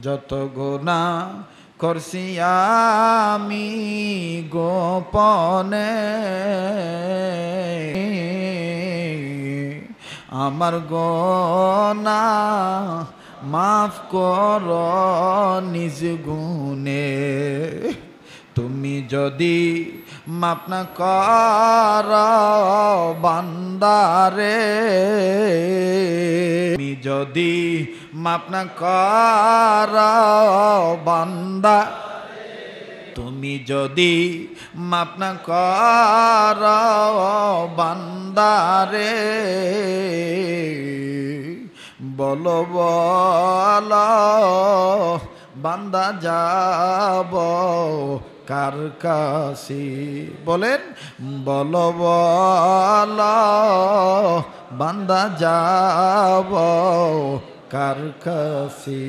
যত গুনাহ করছি আমি গোপনে, আমার গুনাহ মাফ কর নিজ গুণে। তুমি যদি মাফ না কর বান্দারে, তুমি যদি মাফ না কর বান্দা, তুমি যদি মাফ না কর বান্দারে, বলো বলো বান্দা যাব কার কাছে? বলেন, বলো বলো বান্দা যাব কার কাছে?